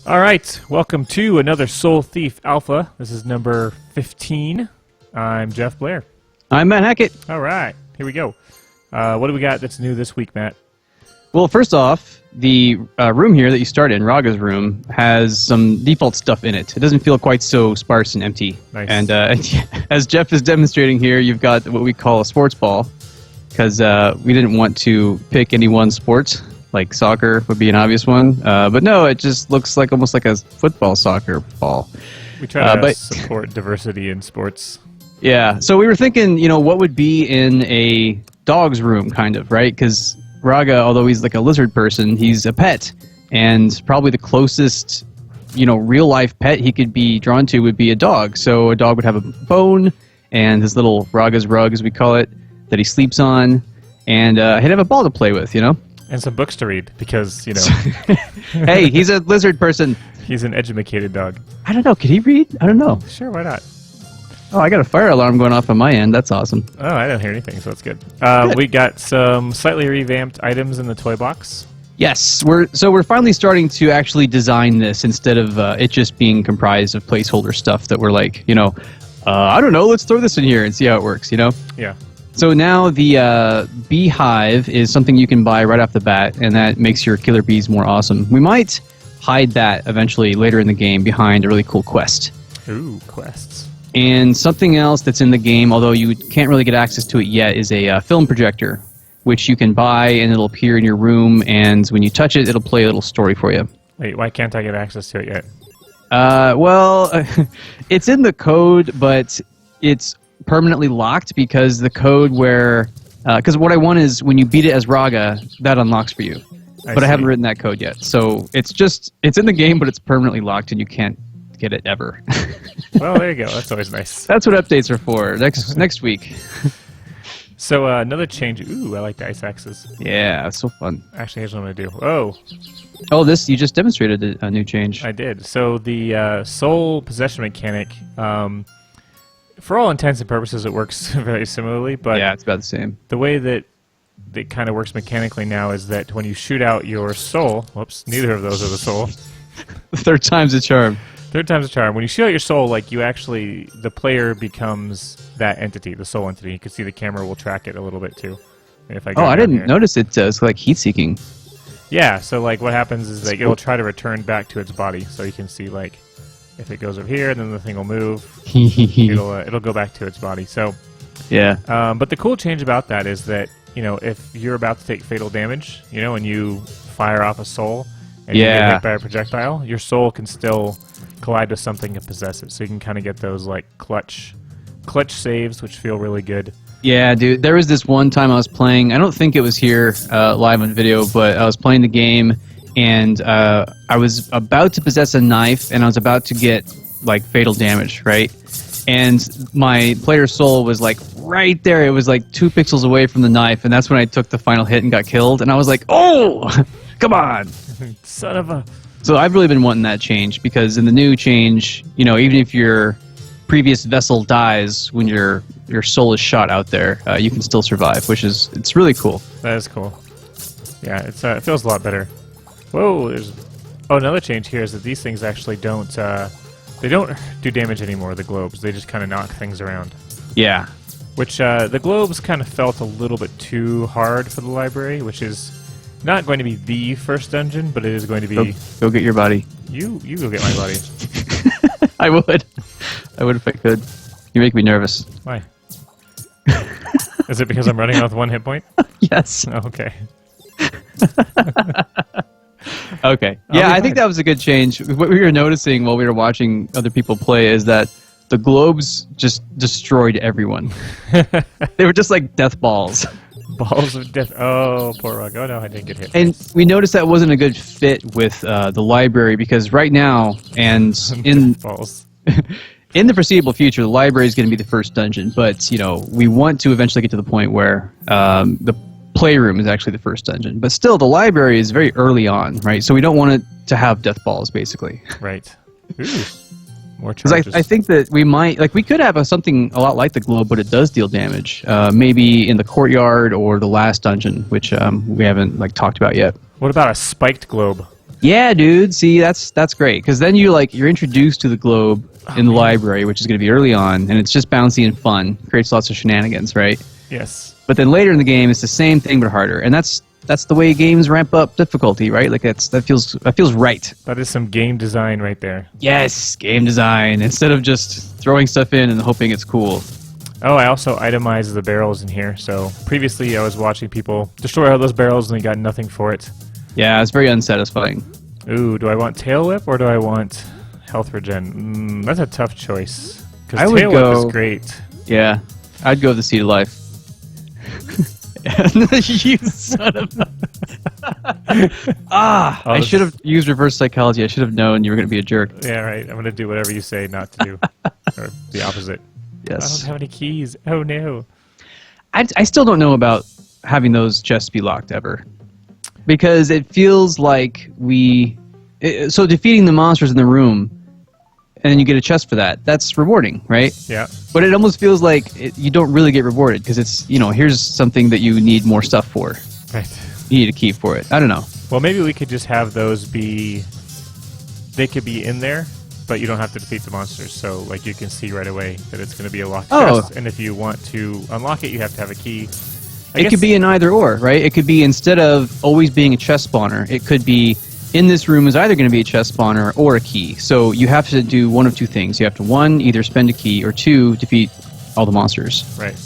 All right, welcome to another Soul Thief Alpha. This is number 15. I'm Jeff Blair. I'm Matt Hackett. All right, here we go. What do we got that's new this week, Matt? Well, first off, the room here that you start in, Raga's room, has some default stuff in it. It doesn't feel quite so sparse and empty. Nice. And as Jeff is demonstrating here, you've got what we call a sports ball, because we didn't want to pick any one sport. Like soccer would be an obvious one, but no, it just looks like almost like a football soccer ball. We try to support diversity in sports. Yeah, so we were thinking, what would be in a dog's room, kind of, right? Because Raga, although he's like a lizard person, he's a pet, and probably the closest, real-life pet he could be drawn to would be a dog. So a dog would have a bone, and his little Raga's rug, as we call it, that he sleeps on, and he'd have a ball to play with, And some books to read, because, Hey, he's a lizard person. He's an educated dog. I don't know, could he read? I don't know. Sure, why not? Oh, I got a fire alarm going off on my end. That's awesome. Oh, I don't hear anything, so that's good. We got some slightly revamped items in the toy box. Yes, we're finally starting to actually design this instead of it just being comprised of placeholder stuff that we're like, I don't know, let's throw this in here and see how it works, Yeah. So now the beehive is something you can buy right off the bat, and that makes your killer bees more awesome. We might hide that eventually later in the game behind a really cool quest. Ooh, quests. And something else that's in the game, although you can't really get access to it yet, is a film projector, which you can buy and it'll appear in your room, and when you touch it, it'll play a little story for you. Wait, why can't I get access to it yet? It's in the code, but it's permanently locked because the code because what I want is when you beat it as Raga, that unlocks for you. But I haven't written that code yet. So it's in the game, but it's permanently locked and you can't get it ever. Well, there you go. That's always nice. That's what updates are for. Next week. So another change. Ooh, I like the ice axes. Yeah, it's so fun. Actually, here's what I'm going to do. Oh, you just demonstrated a new change. I did. So the soul possession mechanic, for all intents and purposes, it works very similarly. But yeah, it's about the same. The way that it kind of works mechanically now is that when you shoot out your soul, whoops, neither of those are the soul. Third time's a charm. Third time's a charm. When you shoot out your soul, the player becomes that entity, the soul entity. You can see the camera will track it a little bit too. I didn't notice it. It's like heat seeking. Yeah. So what happens is it'll try to return back to its body. So you can see if it goes over here, then the thing will move. It'll go back to its body. So yeah. But the cool change about that is that if you're about to take fatal damage, and you fire off a soul and you get hit by a projectile, your soul can still collide with something and possess it. So you can kind of get those clutch saves, which feel really good. Yeah, dude. There was this one time I was playing. I don't think it was here live on video, but I was playing the game, and I was about to possess a knife, and I was about to get fatal damage, right? And my player's soul was right there. It was 2 pixels away from the knife, and that's when I took the final hit and got killed. And I was like, "Oh, come on, son of a!" So I've really been wanting that change because in the new change, even if your previous vessel dies when your soul is shot out there, you can still survive, it's really cool. That is cool. Yeah, it feels a lot better. Whoa, another change here is that these things actually don't do damage anymore, the globes. They just kind of knock things around. Yeah. Which the globes kind of felt a little bit too hard for the library, which is not going to be the first dungeon, but it is going to be... Go get your body. You go get my body. I would if I could. You make me nervous. Why? Is it because I'm running out with 1 hit point? Yes. Oh, okay. Okay. Yeah, I think that was a good change. What we were noticing while we were watching other people play is that the globes just destroyed everyone. They were just like death balls. Balls of death. Oh, poor Rug. Oh, no, I didn't get hit. And we noticed that wasn't a good fit with the library because right now, and in the foreseeable future, the library is going to be the first dungeon. But, we want to eventually get to the point where the playroom is actually the first dungeon. But still, the library is very early on, right? So we don't want it to have death balls, basically. Right. Ooh. More charges. Because I think that we might, we could have something a lot like the globe, but it does deal damage. Maybe in the courtyard or the last dungeon, which we haven't talked about yet. What about a spiked globe? Yeah, dude. See, that's great because then you're introduced to the globe in the library, which is going to be early on, and it's just bouncy and fun. Creates lots of shenanigans, right? Yes. But then later in the game, it's the same thing but harder, and that's the way games ramp up difficulty, right? Like that feels right. That is some game design right there. Yes, game design instead of just throwing stuff in and hoping it's cool. Oh, I also itemized the barrels in here. So previously, I was watching people destroy all those barrels and they got nothing for it. Yeah, it's very unsatisfying. Ooh, do I want Tail Whip or do I want Health Regen? That's a tough choice. I Because would Tail go- Whip is great. Yeah, I'd go with the Seed of Life. You son of Oh, I should have used reverse psychology. I should have known you were going to be a jerk. Yeah, right. I'm going to do whatever you say not to do. Or the opposite. I Yes. don't have any keys. Oh, no. I still don't know about having those chests be locked ever. Because it feels like so defeating the monsters in the room and then you get a chest for that, that's rewarding, right? Yeah. But it almost feels like you don't really get rewarded because it's, here's something that you need more stuff for. Right. You need a key for it. I don't know. Well, maybe we could just have those be... They could be in there, but you don't have to defeat the monsters. So, like, you can see right away that it's going to be a locked chest. And if you want to unlock it, you have to have a key. It could be an either or, right? It could be instead of always being a chest spawner, it could be in this room is either going to be a chest spawner or a key. So you have to do one of two things. You have to, one, either spend a key, or two, defeat all the monsters. Right.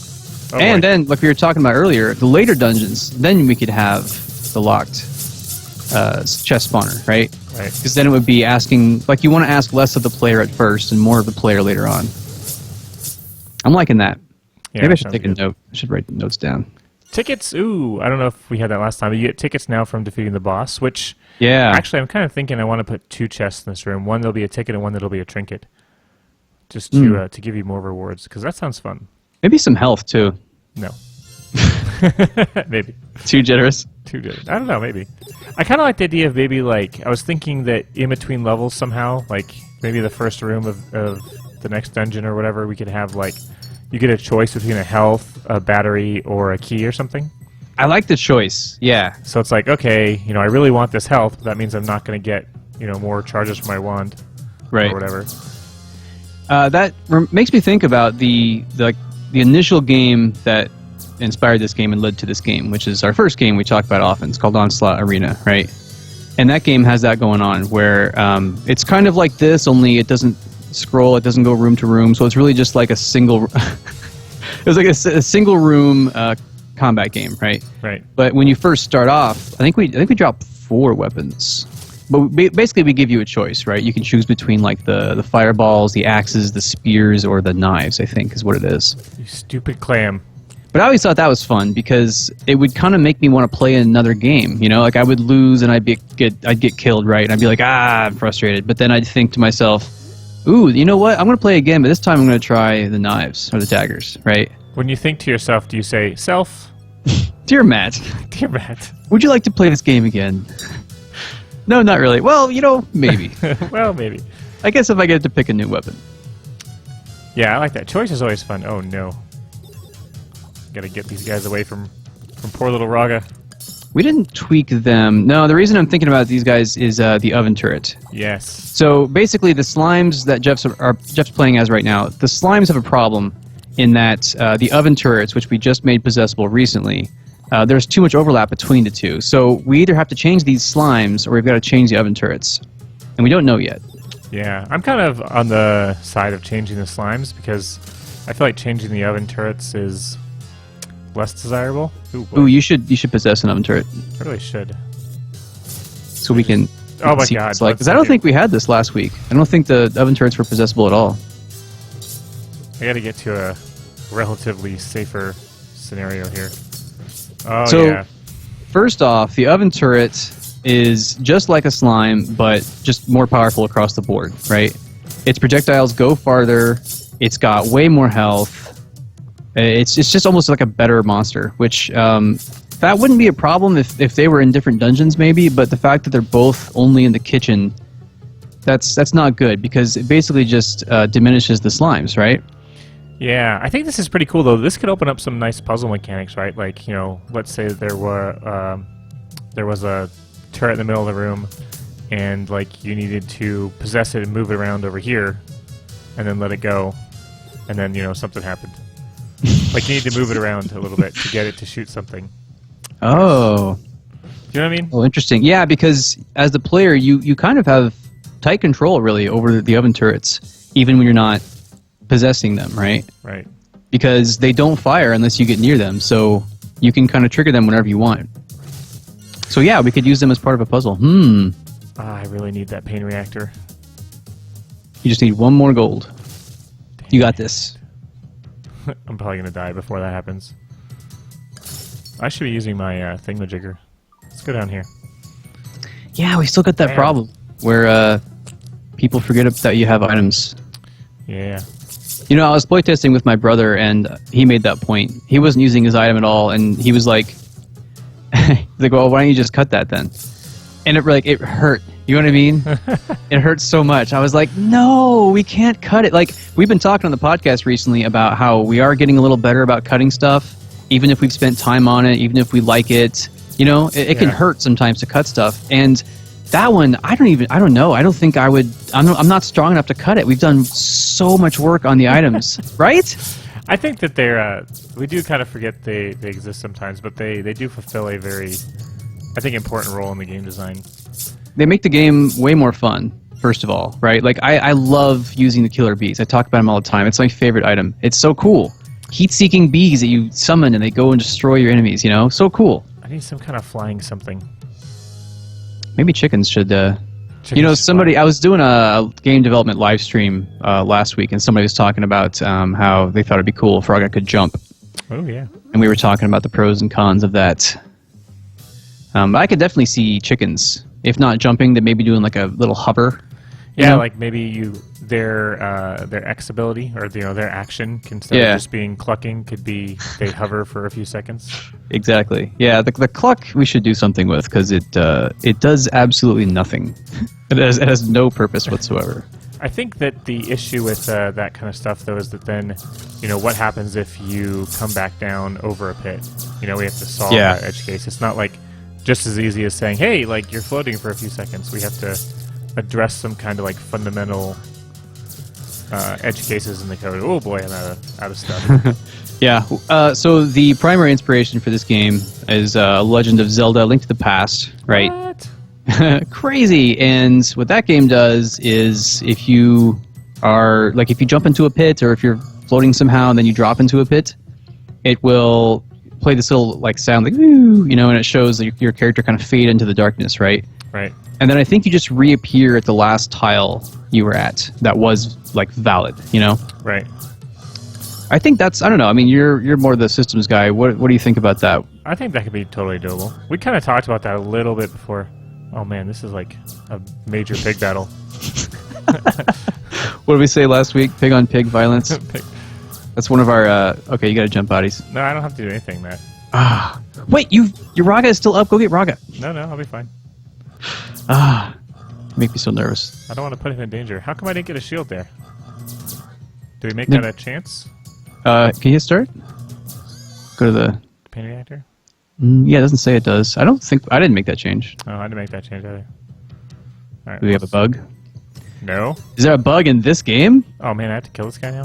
Oh, And boy. then, like we were talking about earlier, the later dungeons, then we could have the locked chest spawner, right? Right. Because then it would be asking, like, you want to ask less of the player at first and more of the player later on. I'm liking that. Yeah, Maybe I should sounds take a good. note. I should write the notes down. Tickets. Ooh, I don't know if we had that last time. But you get tickets now from defeating the boss, which... Yeah. Actually, I'm kind of thinking I want to put two chests in this room. One that'll be a ticket and one that'll be a trinket. Just to give you more rewards, because that sounds fun. Maybe some health, too. No. Maybe. Too generous. Too good. I don't know, maybe. I kind of like the idea of maybe, like, I was thinking that in between levels somehow, like, maybe the first room of the next dungeon or whatever, we could have, like, you get a choice between a health, a battery, or a key or something. I like the choice. Yeah. So it's like, okay, I really want this health, but that means I'm not going to get, more charges for my wand. Right. Or whatever. That makes me think about the initial game that inspired this game and led to this game, which is our first game we talk about often. It's called Onslaught Arena, right? And that game has that going on where it's kind of like this, only it doesn't scroll, it doesn't go room to room, so it's really just like a single... it was like a single room combat game, right? Right. But when you first start off, I think we drop 4 weapons. But basically, we give you a choice, right? You can choose between like the fireballs, the axes, the spears, or the knives. I think is what it is. You stupid clam. But I always thought that was fun because it would kind of make me want to play another game. Like I would lose and I'd get killed, right? And I'd be like, I'm frustrated. But then I'd think to myself, ooh, you know what? I'm going to play again, but this time I'm going to try the knives or the daggers, right? When you think to yourself, do you say, self? Dear Matt, Dear Matt. would you like to play this game again? No, not really. Well, maybe. Well, maybe. I guess if I get to pick a new weapon. Yeah, I like that. Choice is always fun. Oh, no. Gotta get these guys away from poor little Raga. We didn't tweak them. No, the reason I'm thinking about these guys is the oven turret. Yes. So basically, the slimes that Jeff's playing as right now, the slimes have a problem in that the oven turrets, which we just made possessable recently, there's too much overlap between the two. So we either have to change these slimes or we've got to change the oven turrets. And we don't know yet. Yeah, I'm kind of on the side of changing the slimes because I feel like changing the oven turrets is less desirable. Ooh, you should possess an oven turret. I really should. So we can Oh my see god. what it's like. Because I don't think we had this last week. I don't think the oven turrets were possessable at all. I gotta get to a relatively safer scenario here. Oh, So- yeah. First off, the oven turret is just like a slime, but just more powerful across the board, right? Its projectiles go farther. It's got way more health. It's just almost like a better monster, which that wouldn't be a problem if they were in different dungeons, maybe. But the fact that they're both only in the kitchen, that's not good because it basically just diminishes the slimes, right? Yeah, I think this is pretty cool though. This could open up some nice puzzle mechanics, right? Like, let's say there was a turret in the middle of the room, and like you needed to possess it and move it around over here, and then let it go, and then something happened. Like you need to move it around a little bit to get it to shoot something. Oh. You know what I mean? Oh, interesting. Yeah, because as the player, you kind of have tight control, really, over the oven turrets, even when you're not possessing them, right? Right. Because they don't fire unless you get near them, so you can kind of trigger them whenever you want. So yeah, we could use them as part of a puzzle. I really need that pain reactor. You just need one more gold. You got this. I'm probably going to die before that happens. I should be using my thingamajigger. Let's go down here. Yeah, we still got that problem where people forget that you have items. Yeah. You know, I was playtesting with my brother, and he made that point. He wasn't using his item at all, and he was like, well, why don't you just cut that then? And it hurt. You know what I mean? It hurts so much. I was like, no, we can't cut it. Like, we've been talking on the podcast recently about how we are getting a little better about cutting stuff, even if we've spent time on it, even if we like it. You know, it can hurt sometimes to cut stuff. And that one, I don't know. I don't think I would. I'm not strong enough to cut it. We've done so much work on the items, right? I think that they're. We do kind of forget they exist sometimes, but they do fulfill a very, I think, important role in the game design. They make the game way more fun, first of all, right? Like, I love using the killer bees. I talk about them all the time. It's my favorite item. It's so cool. Heat-seeking bees that you summon and they go and destroy your enemies, So cool. I need some kind of flying something. Maybe chickens should... I was doing a game development live stream last week, and somebody was talking about how they thought it'd be cool if Frogger could jump. Oh, yeah. And we were talking about the pros and cons of that. I could definitely see chickens, if not jumping, then maybe doing like a little hover. Yeah, like maybe their X ability or their action instead of just being clucking could be they hover for a few seconds. Exactly. Yeah, the cluck we should do something with because it does absolutely nothing. It has no purpose whatsoever. I think that the issue with that kind of stuff though is that then what happens if you come back down over a pit? We have to solve that edge case. It's not like just as easy as saying, hey, like you're floating for a few seconds. We have to address some kind of like fundamental edge cases in the code. Oh boy, I'm out of stuff. Yeah. So the primary inspiration for this game is Legend of Zelda: Link to the Past, right? What? Crazy. And what that game does is if you jump into a pit or if you're floating somehow and then you drop into a pit, it will play this little like sound like ooh, and it shows that your character kind of fade into the darkness, right? Right. And then I think you just reappear at the last tile you were at that was like valid, Right. I think I don't know. I mean, you're more the systems guy. What do you think about that? I think that could be totally doable. We kind of talked about that a little bit before. Oh man, this is like a major pig battle. What did we say last week? Pig on pig violence. That's one of our. Okay, you got to jump bodies. No, I don't have to do anything, Matt. Wait, your Raga is still up. Go get Raga. No, I'll be fine. Make me so nervous. I don't want to put him in danger. How come I didn't get a shield there? Did we make that a chance? Can you hit start? Go to the pain reactor? Yeah, it doesn't say it does. I didn't make that change. Oh, I didn't make that change either. All right, do we have a bug? No. Is there a bug in this game? Oh man, I have to kill this guy now?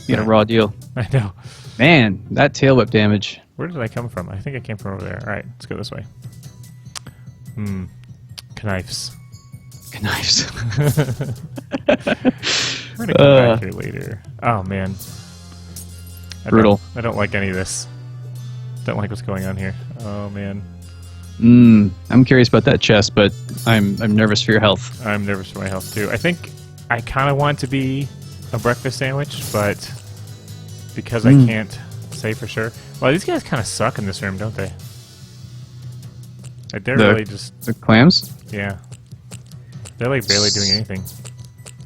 You got a raw deal. I know. Man, that tail whip damage. Where did I come from? I think I came from over there. Alright, let's go this way. Knifes. Knives. We're gonna come back here later. Oh man. Brutal. I don't like any of this. Don't like what's going on here. Oh man. I'm curious about that chest, but I'm nervous for your health. I'm nervous for my health too. I think I kind of want to be a breakfast sandwich, but because I can't say for sure. Well, these guys kind of suck in this room, don't they? Like they're really just the clams. Yeah, they're like barely doing anything.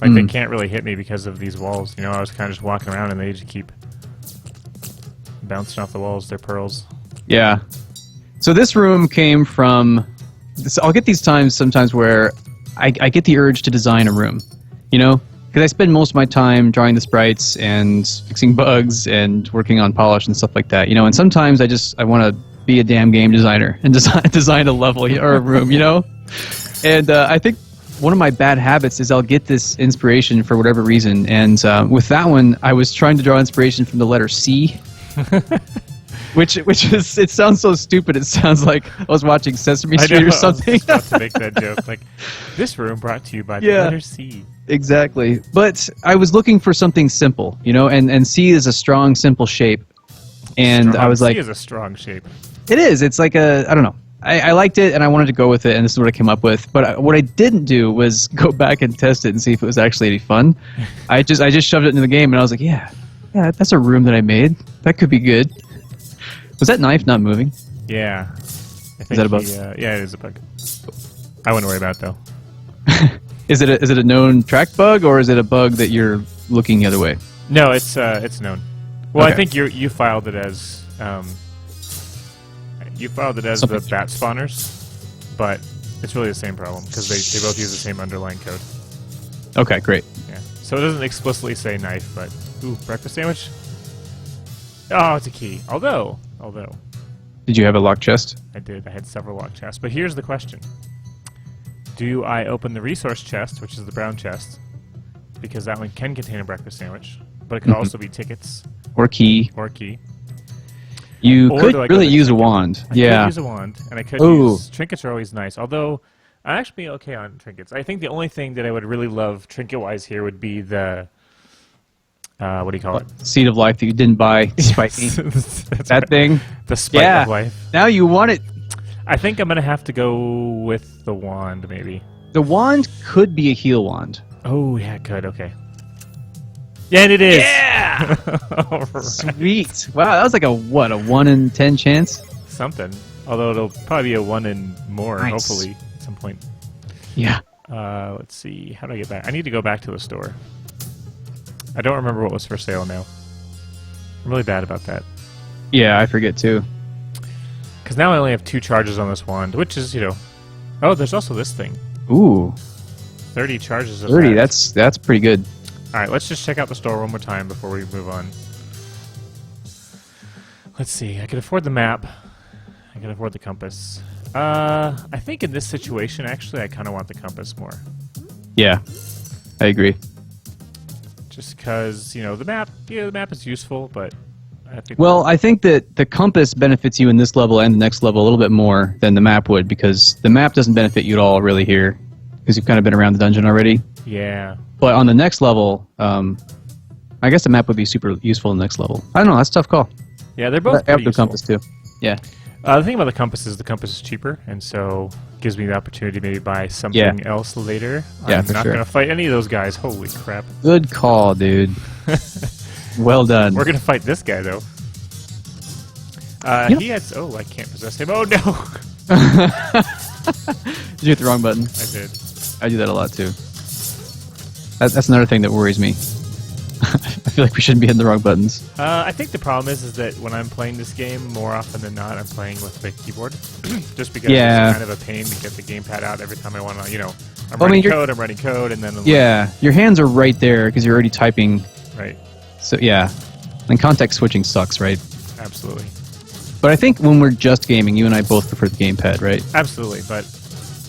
Like they can't really hit me because of these walls. I was kind of just walking around and they just keep bouncing off the walls. They're pearls. Yeah. So this room came from. I'll get these times sometimes where I get the urge to design a room, because I spend most of my time drawing the sprites and fixing bugs and working on polish and stuff like that, And sometimes I want to be a damn game designer and design a level or a room, And I think one of my bad habits is I'll get this inspiration for whatever reason. And with that one, I was trying to draw inspiration from the letter C. Which is, it sounds so stupid. It sounds like I was watching Sesame Street or something. I was just about to make that joke. Like, this room brought to you by the letter C. Exactly. But I was looking for something simple, you know, and C is a strong, simple shape. And I was like, C is a strong shape. It is. It's like a, I don't know. I liked it and I wanted to go with it, and this is what I came up with. But what I didn't do was go back and test it and see if it was actually any fun. I just shoved it into the game, and I was like, yeah, that's a room that I made. That could be good. Was that knife not moving? Yeah. Is that a bug? Yeah, it is a bug. I wouldn't worry about it, though. Is it a known track bug, or is it a bug that you're looking the other way? No, it's known. Well, Okay. I think you filed it as the bat spawners, but it's really the same problem because they both use the same underlying code. Okay, great. Yeah. So it doesn't explicitly say knife, but ooh, breakfast sandwich. Oh, it's a key. Although Did you have a locked chest? I did. I had several locked chests. But here's the question: do I open the resource chest, which is the brown chest, because that one can contain a breakfast sandwich, but it could also be tickets Or key? or key. You Or could do I go really with use a trinket? wand. I could Yeah. use a wand, and I could Ooh. use trinkets are always nice. Although I'd actually be okay on trinkets. I think the only thing that I would really love trinket-wise here would be the what do you call it? Seed of life that you didn't buy. Spite me. That's That right. thing. The spite Yeah. of life. Now you want it. I think I'm gonna have to go with the wand, maybe. The wand could be a heal wand. Oh yeah, good. Okay. Yeah, and it is. Yeah! All right. Sweet. Wow, that was like a 1 in 10 chance? Something. Although it'll probably be a 1 in more, Nice. hopefully, at some point. Yeah. Let's see. How do I get back? I need to go back to the store. I don't remember what was for sale now. I'm really bad about that. Yeah, I forget too. Because now I only have 2 charges on this wand, which is, you know... Oh, there's also this thing. Ooh, 30 charges of 30. that. That's pretty good. Alright, let's just check out the store one more time before we move on. Let's see. I can afford the map. I can afford the compass. I think in this situation, actually, I kind of want the compass more. Yeah, I agree. Just because, you know, the map is useful, but I think... Well, I think that the compass benefits you in this level and the next level a little bit more than the map would, because the map doesn't benefit you at all really here, because you've kind of been around the dungeon already. Yeah. But on the next level, I guess the map would be super useful in the next level. I don't know, that's a tough call. Yeah, they're both I have pretty the useful. compass too. Yeah. The thing about the compass is cheaper, and so gives me the opportunity to maybe buy something else later. Yeah, I'm for not sure. going to fight any of those guys. Holy crap. Good call, dude. Well done. We're going to fight this guy, though. Yep. He has... Oh, I can't possess him. Oh, no! Did you hit the wrong button? I did. I do that a lot too. That's another thing that worries me. I feel like we shouldn't be hitting the wrong buttons. I think the problem is that when I'm playing this game, more often than not, I'm playing with the keyboard. Just because Yeah. it's kind of a pain to get the gamepad out every time I want to, you know... I'm Well, I mean, writing code, and then... Yeah, your hands are right there because you're already typing. Right. So yeah, and context switching sucks, right? Absolutely. But I think when we're just gaming, you and I both prefer the gamepad, right? Absolutely, but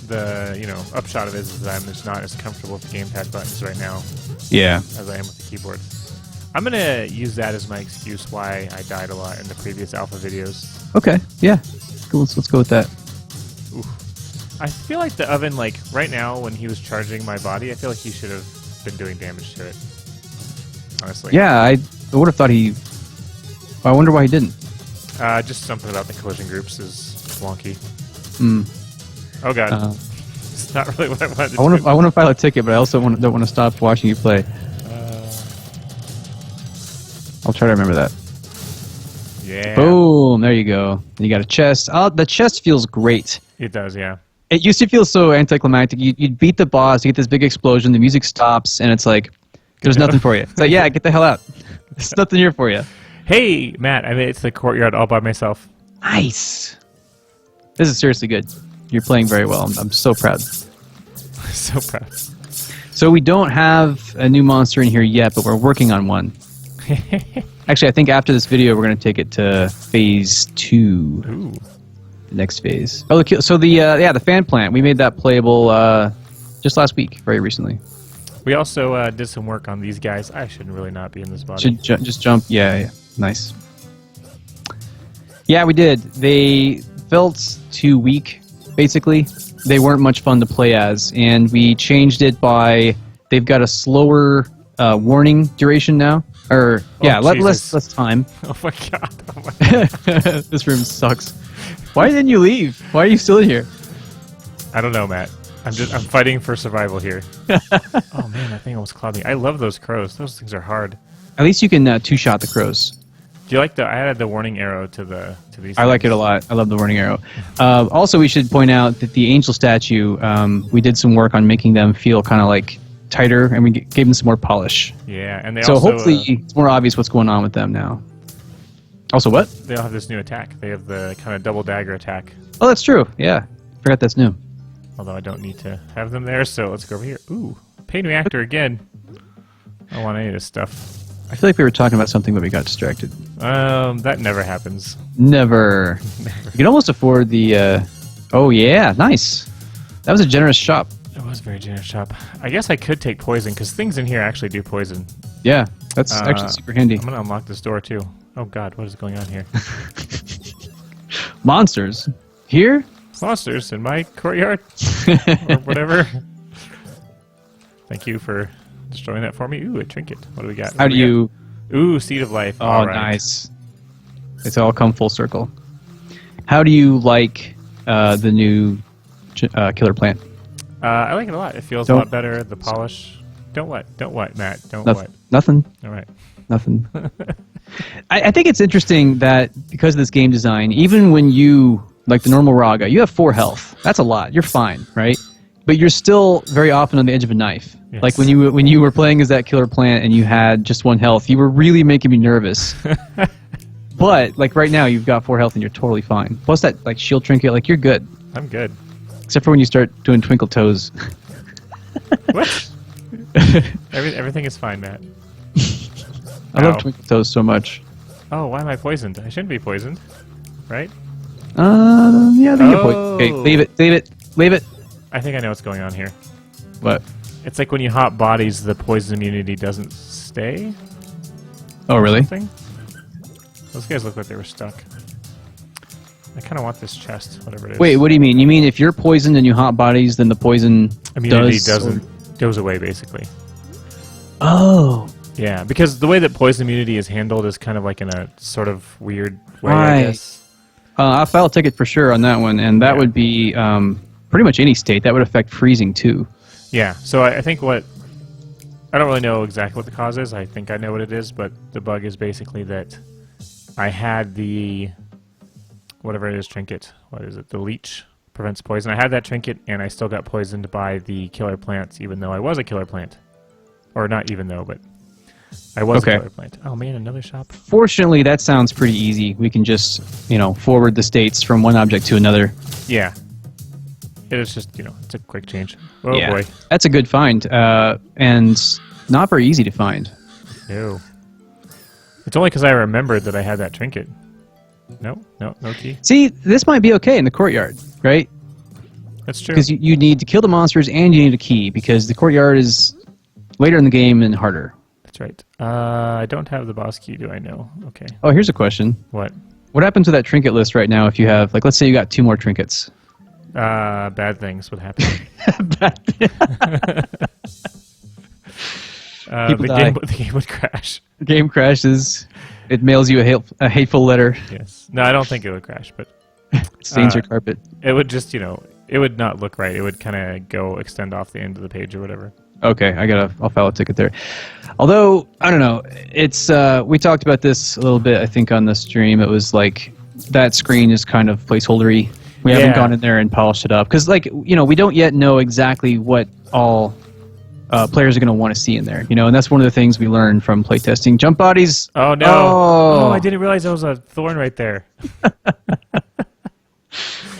the upshot of it is that I'm just not as comfortable with the gamepad buttons right now Yeah. as I am with the keyboard. I'm gonna use that as my excuse why I died a lot in the previous alpha videos. Okay. Yeah. Cool. Let's go with that. Oof. I feel like the oven, like right now when he was charging my body, I feel like he should have been doing damage to it. Honestly. Yeah, I would have thought he. I wonder why he didn't. Just something about the collision groups is wonky. Hmm. Oh god. It's not really what I wanted to I want do. to. I want to file a ticket, but I also don't want to stop watching you play. I'll try to remember that. Yeah. Boom! There you go. And you got a chest. Oh, the chest feels great. It does, yeah. It used to feel so anticlimactic. You'd beat the boss, you get this big explosion, the music stops, and it's like, there's nothing for you. It's like, yeah, get the hell out. There's nothing here for you. Hey, Matt, I made it to the courtyard all by myself. Nice. This is seriously good. You're playing very well. I'm so proud. So proud. So we don't have a new monster in here yet, but we're working on one. Actually, I think after this video, we're going to take it to phase 2. Ooh. Next phase. Oh, so the fan plant. We made that playable just last week, very recently. We also did some work on these guys. I should really not be in this body. Should just jump. Yeah, nice. Yeah, we did. They felt too weak, basically. They weren't much fun to play as, and we changed it by they've got a slower warning duration now. Or yeah, less time. Oh my god! Oh my god. This room sucks. Why didn't you leave? Why are you still in here? I don't know, Matt. I'm fighting for survival here. Oh man, that thing almost clawed me. I love those crows. Those things are hard. At least you can two-shot the crows. Do you like I added the warning arrow to these. I like it a lot. I love the warning arrow. Also, we should point out that the angel statue, we did some work on making them feel kind of like tighter, and we gave them some more polish. Yeah, and so hopefully it's more obvious what's going on with them now. Also, what? They all have this new attack. They have the kind of double dagger attack. Oh, that's true. Yeah, forgot that's new. Although I don't need to have them there, so let's go over here. Ooh, pain reactor again. I don't want any of this stuff. I feel like we were talking about something, but we got distracted. That never happens. Never. You can almost afford the. Oh yeah, nice. That was a generous shop. It was a very generous shop. I guess I could take poison because things in here actually do poison. Yeah, that's actually super handy. I'm gonna unlock this door too. Oh god, what is going on here? Monsters here? Monsters in my courtyard or whatever. Thank you for destroying that for me. Ooh, a trinket. What do we got? How do you? Ooh, seed of life. Oh, all right. Nice. It's all come full circle. How do you like the new killer plant? I like it a lot. It feels a lot better. The polish. Don't what, Matt? Don't what? Nothing. All right. Nothing. I think it's interesting that because of this game design, even when you, like the normal Raga, you have 4 health. That's a lot. You're fine, right? But you're still very often on the edge of a knife. Yes. Like when you were playing as that killer plant and you had just 1 health, you were really making me nervous. But like right now, you've got 4 health and you're totally fine. Plus that like shield trinket, like you're good. I'm good. Except for when you start doing twinkle toes. What? Everything is fine, Matt. I love twinkle toes so much. Oh, why am I poisoned? I shouldn't be poisoned, right? Yeah, I think you're poisoned. Okay, leave it. I think I know what's going on here. What? It's like when you hop bodies, the poison immunity doesn't stay. Oh, really? Something? Those guys look like they were stuck. I kind of want this chest, whatever it is. Wait, what do you mean? You mean if you're poisoned and you hot bodies, then the poison immunity goes away, basically. Oh. Yeah, because the way that poison immunity is handled is kind of like in a sort of weird way, right. I guess. I'll file a ticket for sure on that one, and that would be pretty much any state. That would affect freezing, too. Yeah, so I think I don't really know exactly what the cause is. I think I know what it is, but the bug is basically that I had the, whatever it is, trinket. What is it? The leech prevents poison. I had that trinket, and I still got poisoned by the killer plants, even though I was a killer plant. Or not even though, but I was a killer plant. Oh man, another shop. Fortunately, that sounds pretty easy. We can just, forward the states from one object to another. Yeah. It is just, it's a quick change. Oh yeah. Boy. That's a good find, and not very easy to find. No. It's only because I remembered that I had that trinket. No key. See, this might be okay in the courtyard, right? That's true. Because you need to kill the monsters and you need a key, because the courtyard is later in the game and harder. That's right. I don't have the boss key, do I know? Okay. Oh, here's a question. What? What happens to that trinket list right now if you have, like, let's say you got 2 more trinkets? Bad things would happen. The game would crash. The game crashes. It mails you a hateful letter. Yes. No, I don't think it would crash, but it stains your carpet. It would just, it would not look right. It would kind of extend off the end of the page or whatever. Okay, I'll file a ticket there. Although, I don't know, it's, we talked about this a little bit, I think, on the stream. It was like, that screen is kind of placeholdery. We haven't gone in there and polished it up. Because, we don't yet know exactly what all players are going to want to see in there. And that's one of the things we learned from playtesting. Jump bodies. Oh, no. Oh, I didn't realize there was a thorn right there.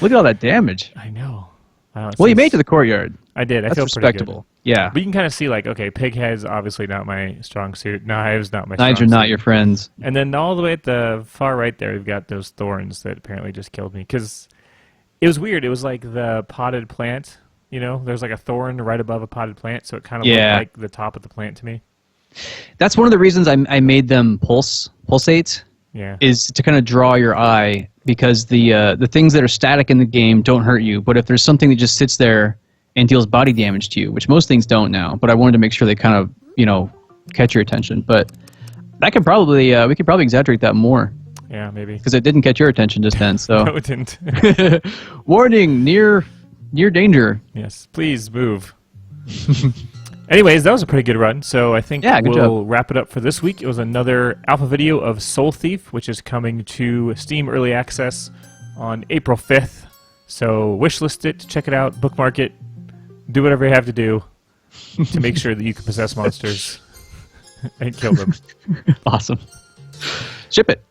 Look at all that damage. I know. Well, you made it to the courtyard. I did. I feel respectable. Pretty good. Yeah. But you can kind of see, okay, pig head's obviously not my strong suit. Knives, not my Knives strong are not suit. your friends. And then all the way at the far right there, we've got those thorns that apparently just killed me. Because It was weird. It was like the potted plant. You know, there's like a thorn right above a potted plant, so it kind of looked like the top of the plant to me. That's one of the reasons I made them pulsate. Yeah. Is to kind of draw your eye, because the things that are static in the game don't hurt you, but if there's something that just sits there and deals body damage to you, which most things don't now, but I wanted to make sure they kind of, you know, catch your attention. But that could probably we could probably exaggerate that more. Yeah, maybe. Because it didn't catch your attention just then. So no, it didn't. Warning, near danger. Yes, please move. Anyways, that was a pretty good run, so I think we'll wrap it up for this week. It was another alpha video of Soul Thief, which is coming to Steam Early Access on April 5th. So wishlist it, check it out, bookmark it, do whatever you have to do to make sure that you can possess monsters and kill them. Awesome. Ship it.